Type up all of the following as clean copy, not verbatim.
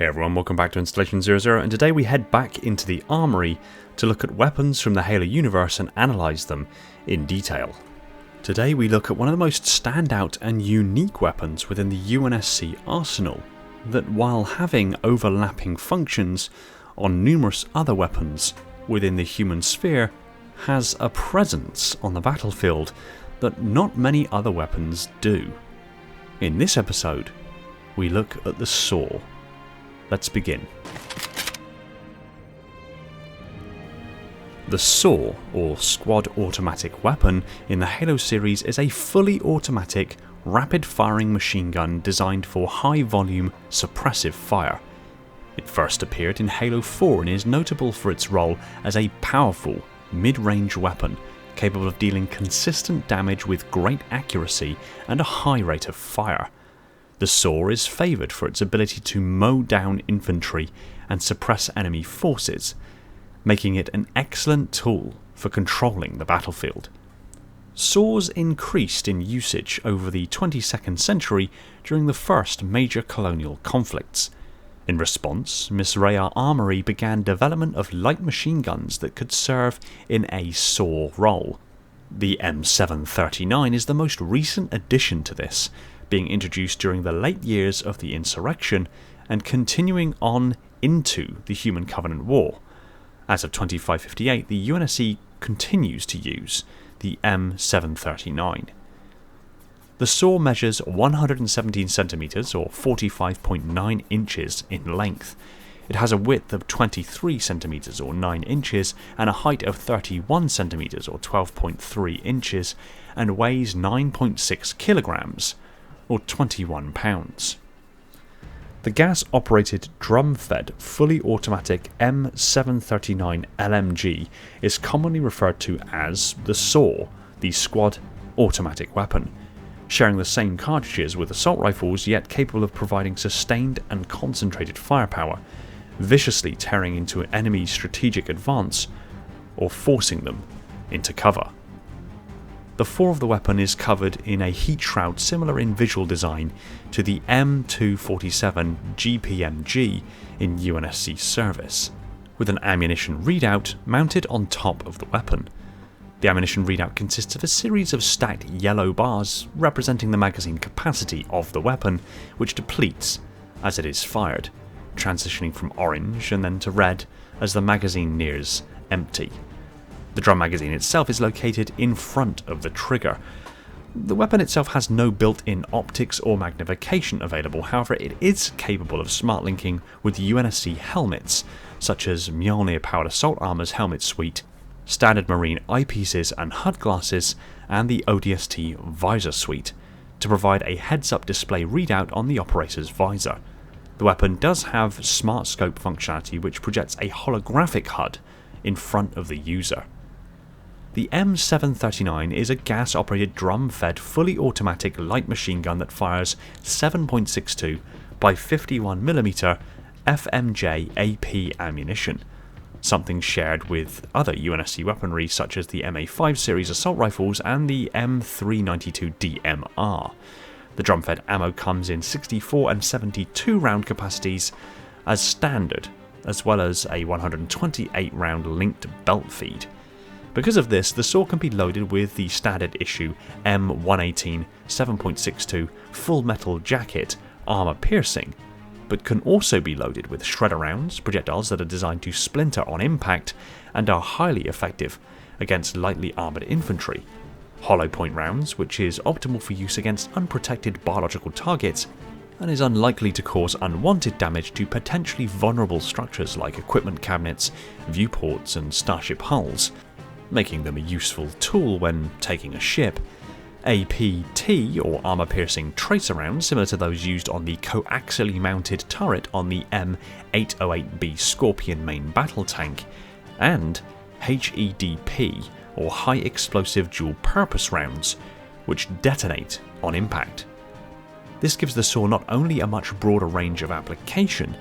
Hey everyone, welcome back to Installation 00, and today we head back into the Armory to look at weapons from the Halo universe and analyse them in detail. Today we look at one of the most standout and unique weapons within the UNSC arsenal, that while having overlapping functions on numerous other weapons within the human sphere, has a presence on the battlefield that not many other weapons do. In this episode, we look at the SAW. Let's begin. The SAW, or Squad Automatic Weapon, in the Halo series is a fully automatic, rapid-firing machine gun designed for high-volume, suppressive fire. It first appeared in Halo 4 and is notable for its role as a powerful, mid-range weapon capable of dealing consistent damage with great accuracy and a high rate of fire. The SAW is favoured for its ability to mow down infantry and suppress enemy forces, making it an excellent tool for controlling the battlefield. SAWs increased in usage over the 22nd century during the first major colonial conflicts. In response, Miss Rhea Armory began development of light machine guns that could serve in a SAW role. The M739 is the most recent addition to this, being introduced during the late years of the insurrection and continuing on into the Human Covenant War. As of 2558, the UNSC continues to use the M739. The SAW measures 117 centimeters or 45.9 inches in length. It has a width of 23 centimeters or 9 inches and a height of 31 centimeters or 12.3 inches and weighs 9.6 kilograms or 21 pounds. The gas-operated, drum-fed, fully automatic M739 LMG is commonly referred to as the SAW, the Squad Automatic Weapon, sharing the same cartridges with assault rifles, yet capable of providing sustained and concentrated firepower, viciously tearing into an enemy's strategic advance or forcing them into cover. The fore of the weapon is covered in a heat shroud similar in visual design to the M247 GPMG in UNSC service, with an ammunition readout mounted on top of the weapon. The ammunition readout consists of a series of stacked yellow bars representing the magazine capacity of the weapon, which depletes as it is fired, transitioning from orange and then to red as the magazine nears empty. The drum magazine itself is located in front of the trigger. The weapon itself has no built-in optics or magnification available, however it is capable of smart linking with UNSC helmets, such as Mjolnir-powered assault armor's helmet suite, standard marine eyepieces and HUD glasses, and the ODST visor suite, to provide a heads-up display readout on the operator's visor. The weapon does have smart scope functionality which projects a holographic HUD in front of the user. The M739 is a gas-operated, drum-fed, fully automatic light machine gun that fires 7.62 by 51mm FMJ AP ammunition, something shared with other UNSC weaponry such as the MA5 series assault rifles and the M392 DMR. The drum-fed ammo comes in 64 and 72 round capacities as standard, as well as a 128 round linked belt feed. Because of this, the SAW can be loaded with the standard issue M118 7.62 full metal jacket armor piercing, but can also be loaded with shredder rounds, projectiles that are designed to splinter on impact and are highly effective against lightly armoured infantry, hollow point rounds, which is optimal for use against unprotected biological targets and is unlikely to cause unwanted damage to potentially vulnerable structures like equipment cabinets, viewports and starship hulls, making them a useful tool when taking a ship. APT, or armor-piercing tracer rounds, similar to those used on the coaxially mounted turret on the M808B Scorpion main battle tank, and HEDP, or high-explosive dual-purpose rounds, which detonate on impact. This gives the SAW not only a much broader range of application,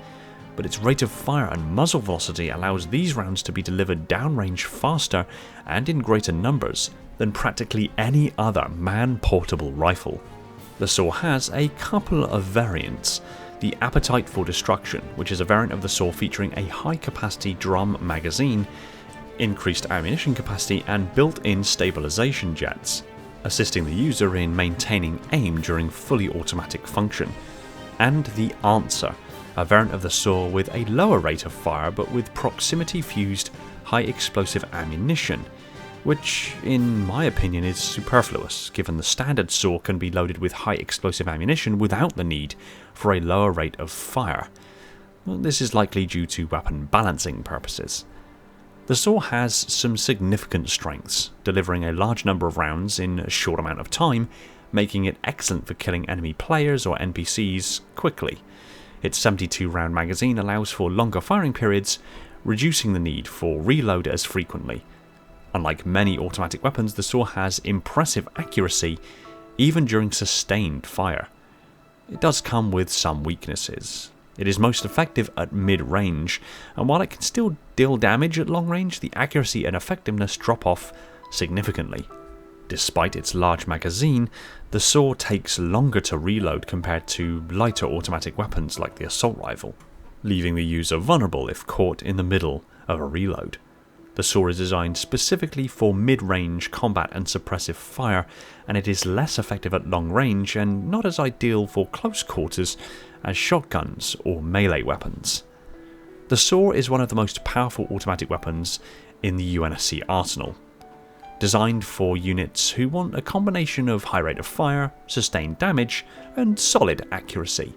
but its rate of fire and muzzle velocity allows these rounds to be delivered downrange faster and in greater numbers than practically any other man-portable rifle. The SAW has a couple of variants. the Appetite for Destruction, which is a variant of the saw featuring a high-capacity drum magazine, increased ammunition capacity, and built-in stabilization jets, assisting the user in maintaining aim during fully automatic function. And the Answer, a variant of the saw with a lower rate of fire but with proximity-fused high-explosive ammunition, which, in my opinion, is superfluous, given the standard saw can be loaded with high-explosive ammunition without the need for a lower rate of fire. This is likely due to weapon balancing purposes. The saw has some significant strengths, delivering a large number of rounds in a short amount of time, making it excellent for killing enemy players or NPCs quickly. Its 72-round magazine allows for longer firing periods, reducing the need for reload as frequently. Unlike many automatic weapons, the saw has impressive accuracy even during sustained fire. It does come with some weaknesses. It is most effective at mid-range, and while it can still deal damage at long range, the accuracy and effectiveness drop off significantly. Despite its large magazine, the saw takes longer to reload compared to lighter automatic weapons like the assault rifle, leaving the user vulnerable if caught in the middle of a reload. The saw is designed specifically for mid-range combat and suppressive fire, and it is less effective at long range and not as ideal for close quarters as shotguns or melee weapons. The saw is one of the most powerful automatic weapons in the UNSC arsenal, designed for units who want a combination of high rate of fire, sustained damage, and solid accuracy.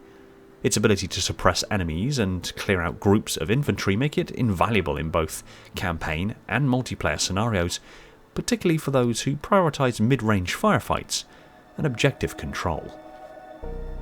Its ability to suppress enemies and clear out groups of infantry make it invaluable in both campaign and multiplayer scenarios, particularly for those who prioritise mid-range firefights and objective control.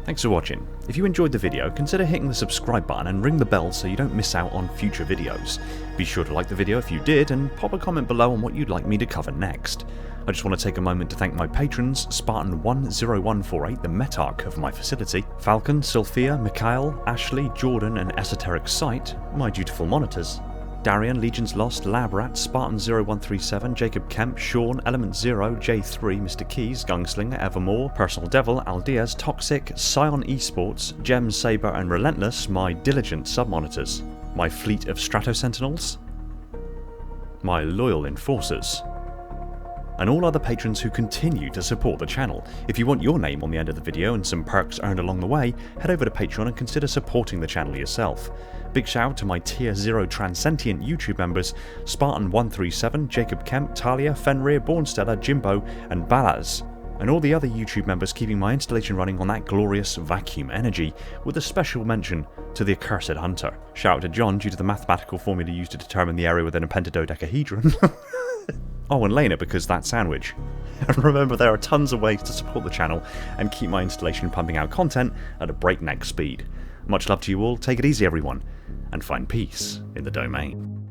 Thanks for watching. If you enjoyed the video, consider hitting the subscribe button and ring the bell so you don't miss out on future videos. Be sure to like the video if you did, and pop a comment below on what you'd like me to cover next. I just want to take a moment to thank my patrons, Spartan10148, the Metarch of my facility, Falcon, Sophia, Mikhail, Ashley, Jordan, and Esoteric Sight, my dutiful monitors, Darian, Legions Lost, Lab Rat, Spartan0137, Jacob Kemp, Sean, Element Zero, J3, Mr. Keys, Gunslinger, Evermore, Personal Devil, Aldeas, Toxic, Scion Esports, Gem, Saber, and Relentless, my diligent sub-monitors, my fleet of Strato Sentinels, my loyal enforcers, and all other patrons who continue to support the channel. If you want your name on the end of the video and some perks earned along the way, head over to Patreon and consider supporting the channel yourself. Big shout out to my Tier 0 Transcendent YouTube members, Spartan137, Jacob Kemp, Talia, Fenrir, Bornstella, Jimbo, and Balaz, and all the other YouTube members keeping my installation running on that glorious vacuum energy, with a special mention to the Accursed Hunter. Shout out to John due to the mathematical formula used to determine the area within a pentadodecahedron. Oh, and Lena because that sandwich. And remember, there are tons of ways to support the channel and keep my installation pumping out content at a breakneck speed. Much love to you all, take it easy everyone, and find peace in the domain.